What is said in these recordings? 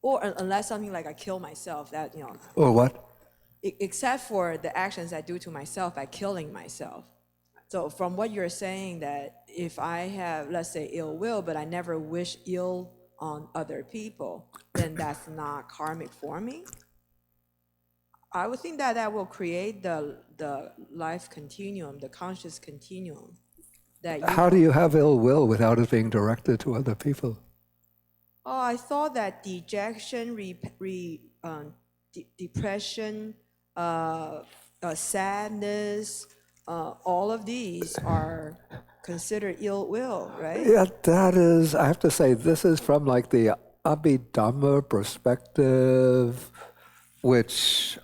or unless something like I kill myself, that, Or what? except for the actions I do to myself by killing myself. So from what you're saying, that if I have, let's say, ill will, but I never wish ill on other people, then that's not karmic for me. I would think that that will create the life continuum, the conscious continuum. That How do you have ill will without it being directed to other people? Oh, I thought that dejection, depression, sadness, all of these are considered ill will, right? Yeah, that is, I have to say, this is from like the Abhidhamma perspective, which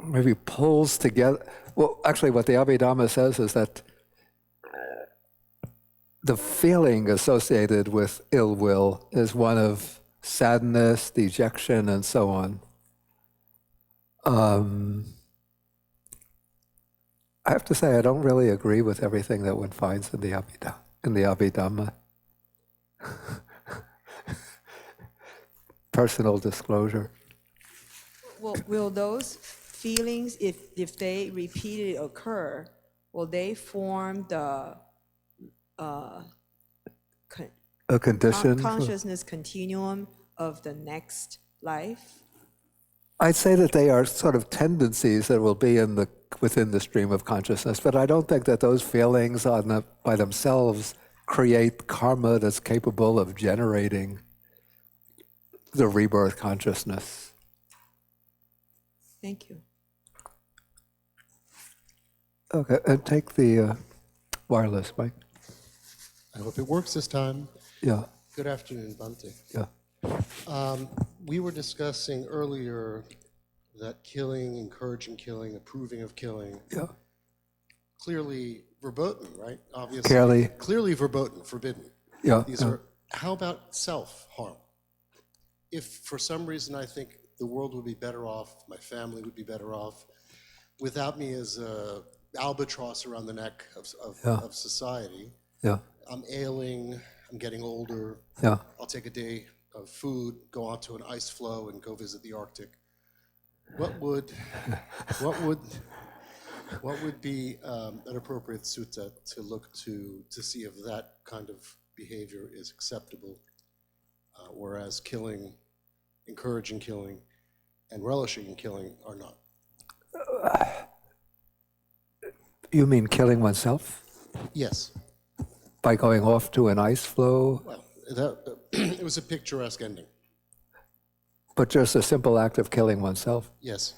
maybe pulls together. Well, actually, what the Abhidhamma says is that the feeling associated with ill will is one of sadness, dejection, and so on. I have to say, I don't really agree with everything that one finds in the Abhidhamma. Personal disclosure. Well, will those feelings, if they repeatedly occur, will they form the A condition. consciousness continuum of the next life? I'd say that they are sort of tendencies that will be within the stream of consciousness, but I don't think that those feelings by themselves create karma that's capable of generating the rebirth consciousness. Thank you. Okay, and take the wireless mic. I hope it works this time. Yeah. Good afternoon, Bhante. Yeah. We were discussing earlier that killing, encouraging killing, approving of killing, Yeah. clearly verboten, right? Obviously. Clearly verboten, forbidden. Yeah. These are. How about self-harm? If for some reason I think the world would be better off, my family would be better off, without me as a albatross around the neck of society. Yeah. I'm ailing, I'm getting older. Yeah. I'll take a day of food, go onto an ice floe, and go visit the Arctic. What would be an appropriate sutta to look to see if that kind of behavior is acceptable, whereas killing, encouraging killing, and relishing in killing are not? You mean killing oneself? Yes. By going off to an ice floe? Well, it was a picturesque ending. But just a simple act of killing oneself? Yes.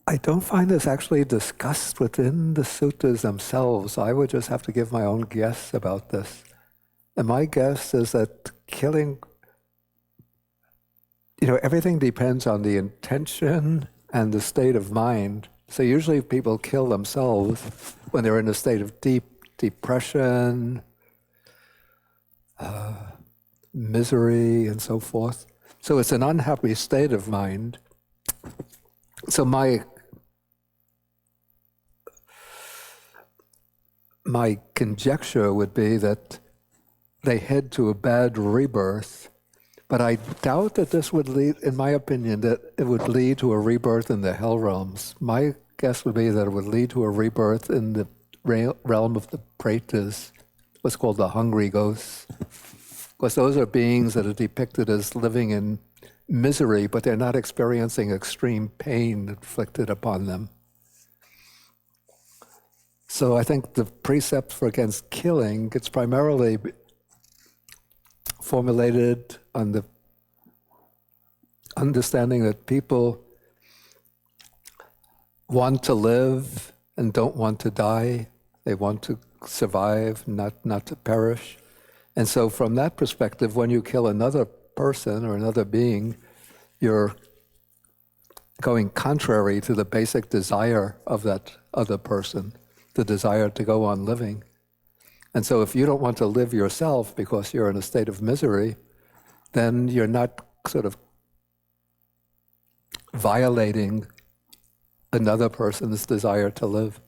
I don't find this actually discussed within the suttas themselves. I would just have to give my own guess about this. And my guess is that killing, everything depends on the intention and the state of mind. So usually people kill themselves when they're in a state of deep depression, misery, and so forth. So it's an unhappy state of mind. So my conjecture would be that they head to a bad rebirth, but I doubt that this would lead, in my opinion, that it would lead to a rebirth in the hell realms. My guess would be that it would lead to a rebirth in the realm of the pretas, what's called the hungry ghosts. Because those are beings that are depicted as living in misery, but they're not experiencing extreme pain inflicted upon them. So I think the precept for against killing gets primarily formulated on the understanding that people want to live and don't want to die. They want to survive, not to perish. And so from that perspective, when you kill another person or another being, you're going contrary to the basic desire of that other person, the desire to go on living. And so if you don't want to live yourself because you're in a state of misery, then you're not sort of violating another person's desire to live.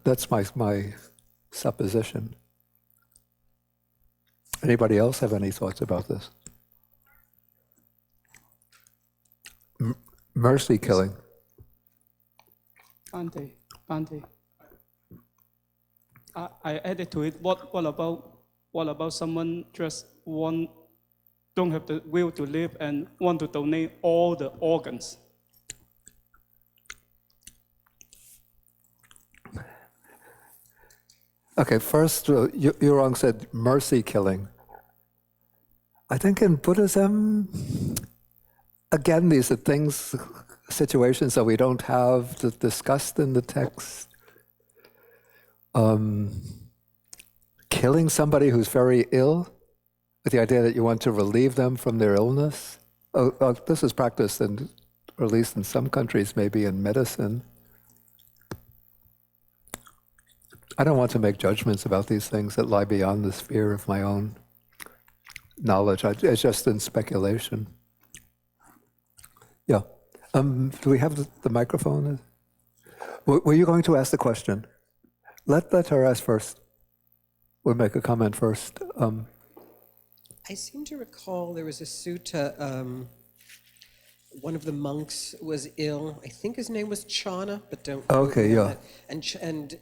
That's my supposition. Anybody else have any thoughts about this? Mercy killing. Bhante, Bhante. I added to it. What about someone just don't have the will to live and want to donate all the organs? Okay, first, Yurong said mercy killing. I think in Buddhism, again, these are things, situations that we don't have discussed in the text. Killing somebody who's very ill, with the idea that you want to relieve them from their illness. This is practiced, or at least in some countries, maybe in medicine. I don't want to make judgments about these things that lie beyond the sphere of my own knowledge. It's just in speculation. Yeah. Do we have the microphone? Were you going to ask the question? Let her ask first. We'll make a comment first. I seem to recall there was a sutta. One of the monks was ill. I think his name was Chana, but don't. Okay, yeah. And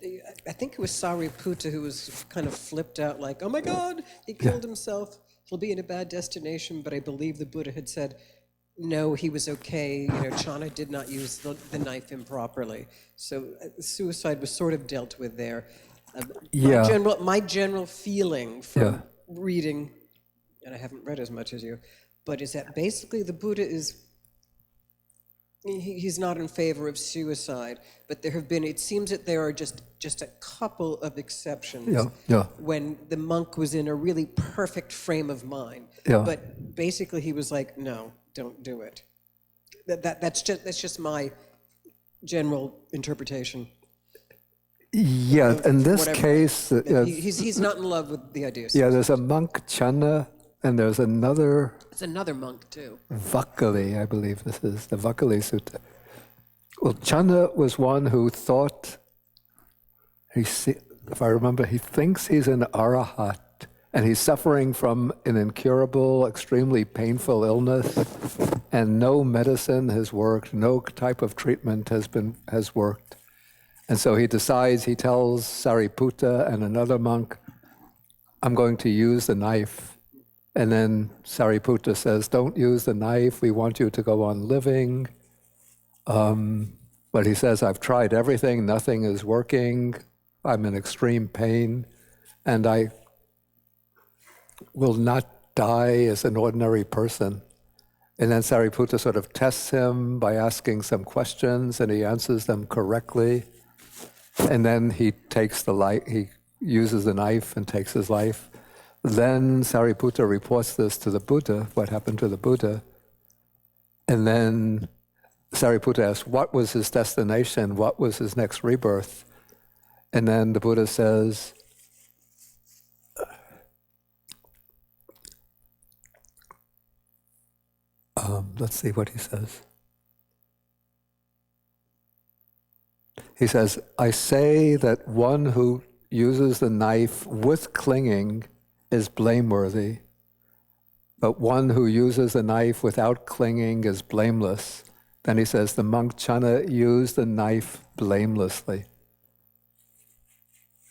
I think it was Sariputta who was kind of flipped out, like, "Oh my God, he killed himself. He'll be in a bad destination." But I believe the Buddha had said, no, he was okay. Chana did not use the knife improperly. So suicide was sort of dealt with there. My general feeling from reading, and I haven't read as much as you, but is that basically the Buddha he's not in favor of suicide, but it seems that there are just a couple of exceptions when the monk was in a really perfect frame of mind. But basically he was like, no, don't do it. That's just my general interpretation. Yeah, in this case... he's not in love with the idea. Yeah, there's a monk, Channa, and there's another... It's another monk, too. Vakali, I believe this is, the Vakali Sutta. Well, Channa was one who thought, if I remember, he thinks he's an arahat, and he's suffering from an incurable, extremely painful illness, and no medicine has worked, no type of treatment has worked. And so he tells Sariputta and another monk, I'm going to use the knife. And then Sariputta says, don't use the knife, we want you to go on living. But he says, I've tried everything, nothing is working, I'm in extreme pain, and I will not die as an ordinary person. And then Sariputta sort of tests him by asking some questions, and he answers them correctly. And then he uses the knife and takes his life. Then Sariputta reports this to the Buddha, what happened to the Buddha. And then Sariputta asks, what was his destination? What was his next rebirth? And then the Buddha says, let's see what he says. He says, I say that one who uses the knife with clinging is blameworthy, but one who uses the knife without clinging is blameless. Then he says, the monk Channa used the knife blamelessly.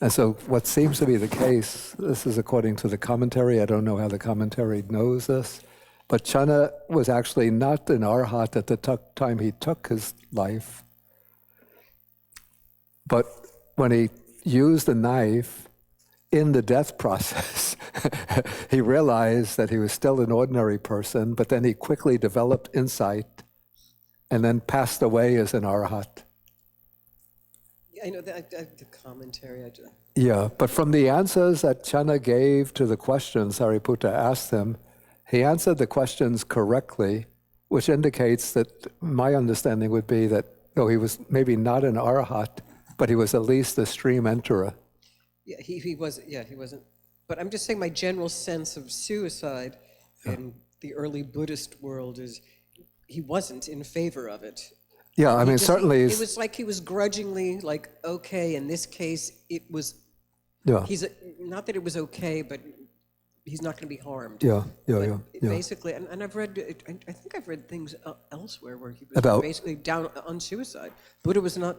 And so what seems to be the case, this is according to the commentary, I don't know how the commentary knows this, but Channa was actually not an arhat at the time he took his life. But when he used the knife in the death process, he realized that he was still an ordinary person, but then he quickly developed insight and then passed away as an arhat. Yeah, I know the commentary. Yeah, but from the answers that Channa gave to the questions Sariputta asked him, he answered the questions correctly, which indicates that my understanding would be that though he was maybe not an arhat, but he was at least a stream enterer. Yeah, he wasn't. But I'm just saying my general sense of suicide in the early Buddhist world is he wasn't in favor of it. Yeah, I mean, certainly... It was like he was grudgingly like, okay, in this case, it was Yeah. Not that it was okay, but he's not going to be harmed. Yeah, yeah, But yeah, yeah. basically, and I've read, I think I've read things elsewhere where he was About- basically down on suicide. Buddha was not.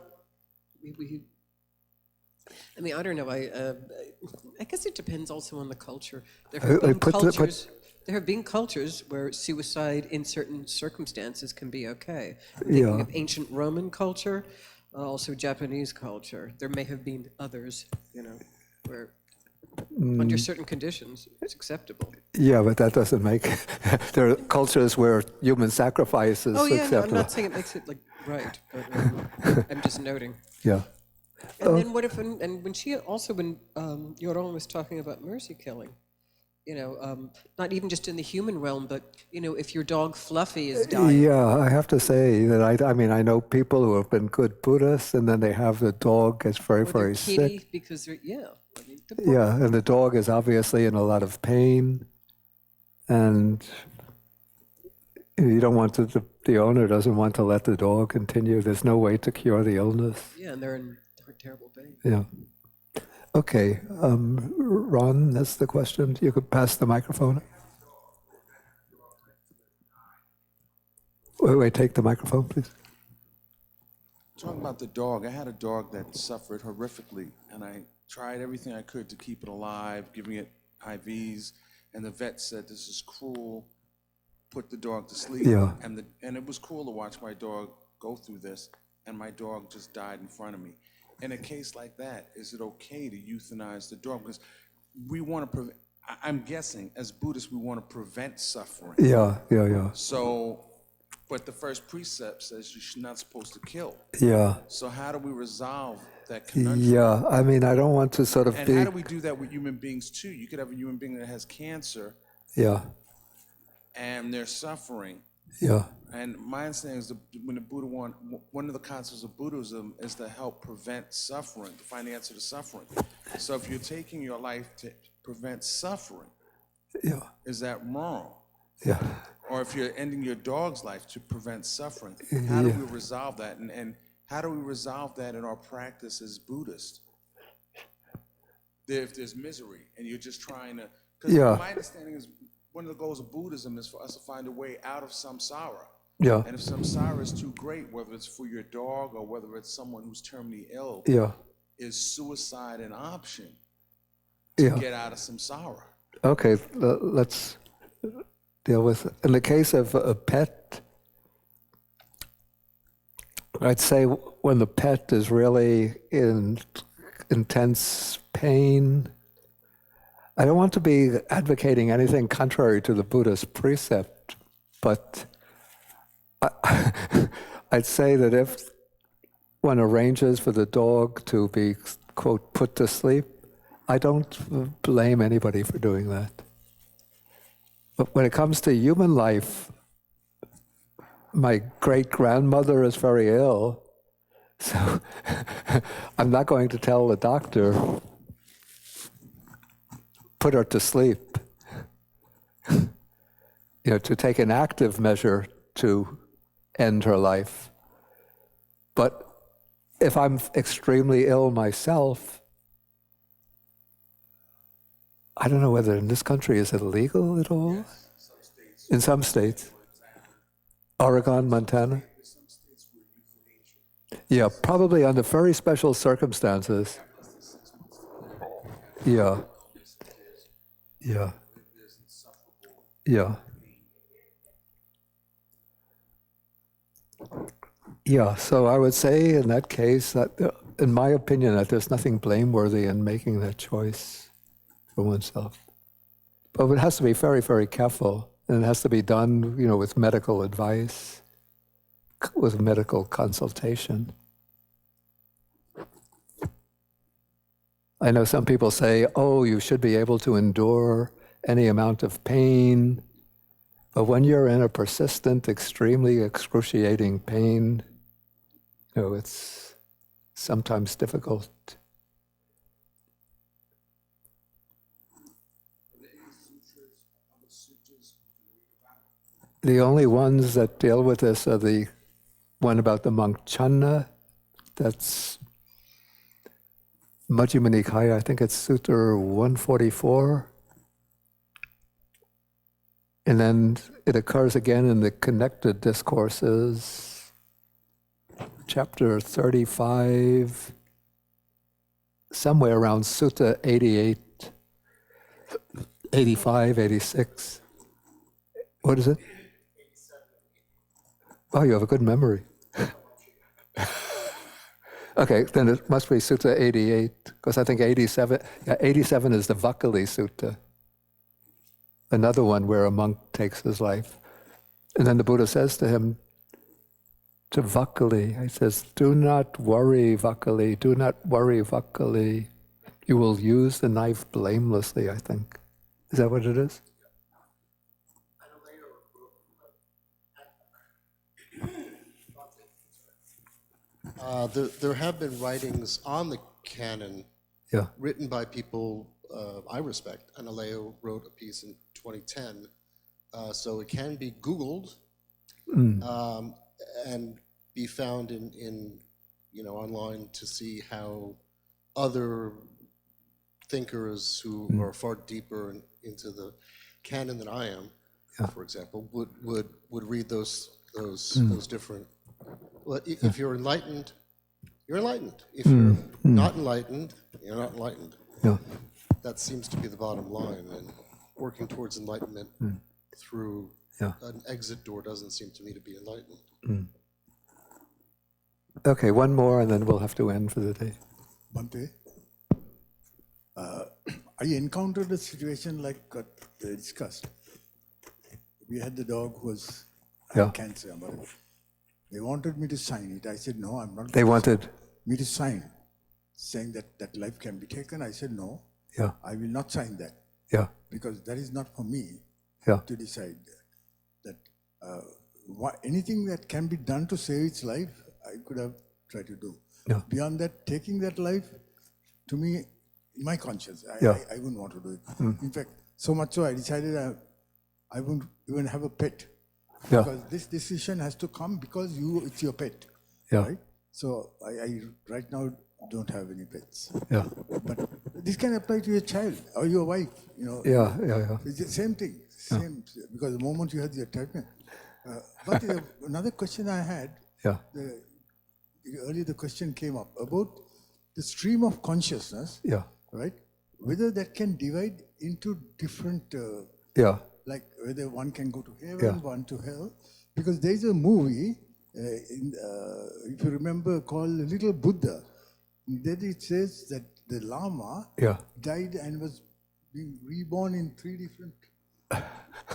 I mean, I don't know. I guess it depends also on the culture. There have been cultures. There have been cultures where suicide in certain circumstances can be okay. I'm thinking Yeah. of ancient Roman culture, also Japanese culture. There may have been others, where under certain conditions it's acceptable. Yeah, but that doesn't make. There are cultures where human sacrifice is Oh yeah, no, I'm acceptable. not saying it makes it like right, but I'm just noting. Yeah. And then what if, and when she also, when Yoron was talking about mercy killing, not even just in the human realm, but, if your dog Fluffy is dying. Yeah, I have to say that I mean, I know people who have been good Buddhists, and then they have the dog gets very, Or their very kitty, sick. because they're, I mean, Yeah, and the dog is obviously in a lot of pain, and you don't want to, the owner doesn't want to let the dog continue. There's no way to cure the illness. yeah, and they're in terrible pain. Yeah. Okay, Ron, that's the question. You could pass the microphone. Wait, take the microphone, please. Talking about the dog, I had a dog that suffered horrifically, and I tried everything I could to keep it alive, giving it IVs, and the vet said, this is cruel, put the dog to sleep. Yeah. And it was cruel to watch my dog go through this, and my dog just died in front of me. In a case like that, is it okay to euthanize the dog? Because we want to prevent, I'm guessing, as Buddhists, we want to prevent suffering. Yeah, yeah, yeah. So, but the first precept says you're not supposed to kill. Yeah. So how do we resolve that conundrum? Yeah, I mean, I don't want to sort of And be. how do we do that with human beings too? You could have a human being that has cancer Yeah, and they're suffering. yeah, And my understanding is when the Buddha one of the concepts of Buddhism is to help prevent suffering, to find the answer to suffering. So if you're taking your life to prevent suffering, yeah, is that wrong? yeah. Or if you're ending your dog's life to prevent suffering, how do we resolve that? And how do we resolve that in our practice as Buddhists? If there's misery and you're just trying to, because Yeah. my understanding is one of the goals of Buddhism is for us to find a way out of samsara. Yeah, And if samsara is too great, whether it's for your dog or whether it's someone who's terminally ill, yeah, is suicide an option to yeah. get out of samsara? Okay, let's deal with, in the case of a pet, I'd say when the pet is really in intense pain, I don't want to be advocating anything contrary to the Buddhist precept, but I'd say that if one arranges for the dog to be, quote, put to sleep, I don't blame anybody for doing that. But when it comes to human life, my great-grandmother is very ill, so I'm not going to tell the doctor, put her to sleep, to take an active measure to end her life. But if I'm extremely ill myself, I don't know whether in this country is it legal at all? Yes, some states. In some states. Oregon, Montana? Yeah, probably under very special circumstances. Yeah. Yeah. Yeah. Yeah, so I would say in that case that, in my opinion, that there's nothing blameworthy in making that choice for oneself. But it has to be very, very careful, and it has to be done, with medical advice, with medical consultation. I know some people say, oh, you should be able to endure any amount of pain, but when you're in a persistent, extremely excruciating pain, it's sometimes difficult. The only ones that deal with this are the one about the monk Channa. That's Majjhima Nikaya, I think it's Sutta 144. And then it occurs again in the connected discourses, chapter 35, somewhere around Sutta 88, 85, 86. What is it? Oh, you have a good memory. Okay, then it must be Sutta 88, because I think 87 is the Vakali Sutta, another one where a monk takes his life. And then the Buddha says to him, to Vakali, he says, do not worry, Vakali, do not worry, Vakali. You will use the knife blamelessly, I think. Is that what it is? There have been writings on the canon Yeah. written by people I respect. Analayo wrote a piece in 2010, so it can be Googled and be found in online to see how other thinkers who are far deeper into the canon than I am, for example, would read those different. Well, if you're enlightened, you're enlightened. If you're not enlightened, you're not enlightened. Yeah. That seems to be the bottom line. And working towards enlightenment through an exit door doesn't seem to me to be enlightened. Okay, one more and then we'll have to end for the day. Bhante, I encountered a situation like what they discussed. We had the dog who was had cancer. They wanted me to sign it. I said, no, I'm not. They wanted, me to sign, saying that life can be taken. I said, no, yeah, I will not sign that, yeah, because that is not for me yeah, to decide that anything that can be done to save its life, I could have tried to do. Yeah. Beyond that, taking that life, to me, my conscience, I wouldn't want to do it. In fact, so much so I decided I wouldn't even have a pet. Yeah. Because this decision has to come because it's your pet. Yeah. Right? So I right now don't have any pets. yeah, But this can apply to your child or your wife, yeah, yeah, yeah. It's the same thing. Same, because the moment you have the attachment. But another question I had, Yeah. earlier the question came up about the stream of consciousness, Yeah. right? Whether that can divide into different, Yeah. like whether one can go to heaven, Yeah. one to hell. Because there's a movie, if you remember, called Little Buddha. Then it says that the Lama Yeah. died and was being reborn in 3 different.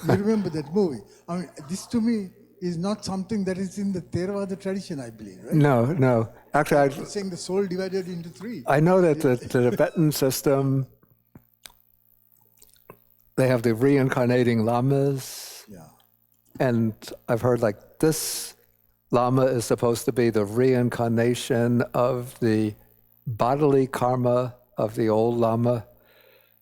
You remember that movie? I mean, this to me is not something that is in the Theravada tradition, I believe, right? No, no. Actually, It's saying the soul divided into 3. I know that the Tibetan system, they have the reincarnating lamas, Yeah. and I've heard like this lama is supposed to be the reincarnation of the bodily karma of the old lama.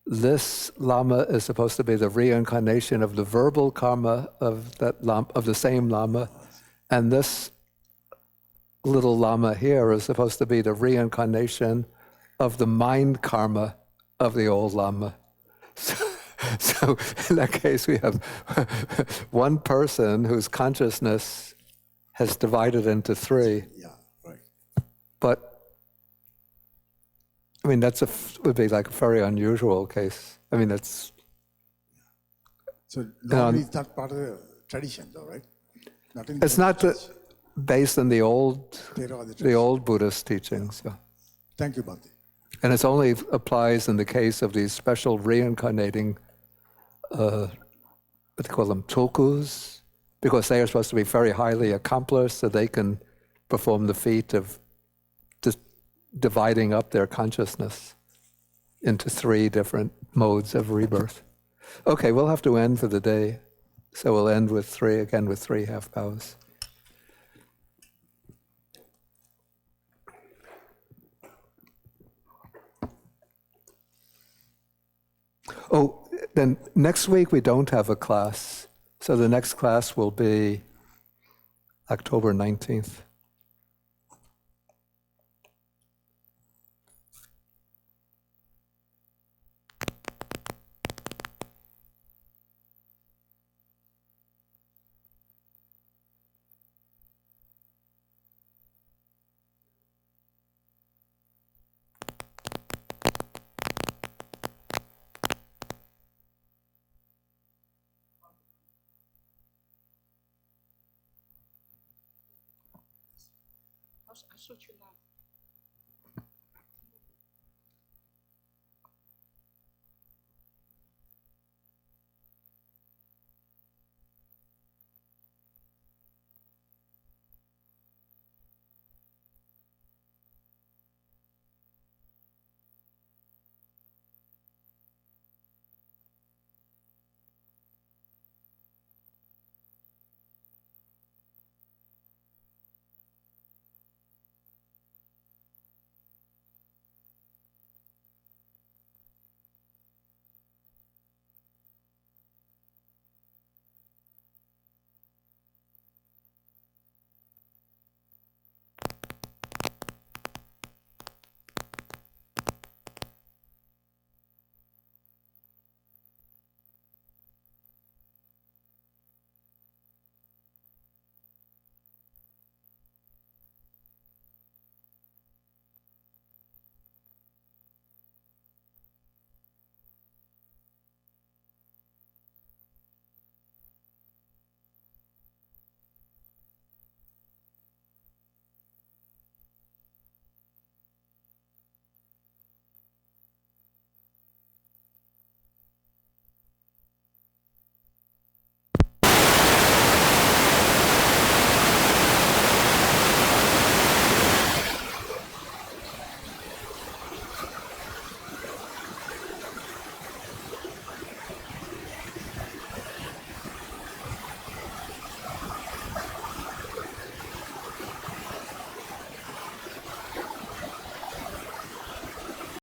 This lama is supposed to be the reincarnation of the verbal karma of that lama, of the same lama, and this little lama here is supposed to be the reincarnation of the mind karma of the old lama. So in that case, we have one person whose consciousness has divided into 3. Yeah, right. But I mean, would be like a very unusual case. I mean, that's So normally it's not part of the tradition, though, right? Not in it's not based on the Theravada tradition. old Buddhist teachings. Yeah. Thank you, Bhante. And it only applies in the case of these special reincarnating, what they call them, tulkus, because they are supposed to be very highly accomplished, so they can perform the feat of just dividing up their consciousness into 3 different modes of rebirth. Okay, we'll have to end for the day, so we'll end with 3 half bows. Oh, then next week we don't have a class. So the next class will be October 19th. I thought you not.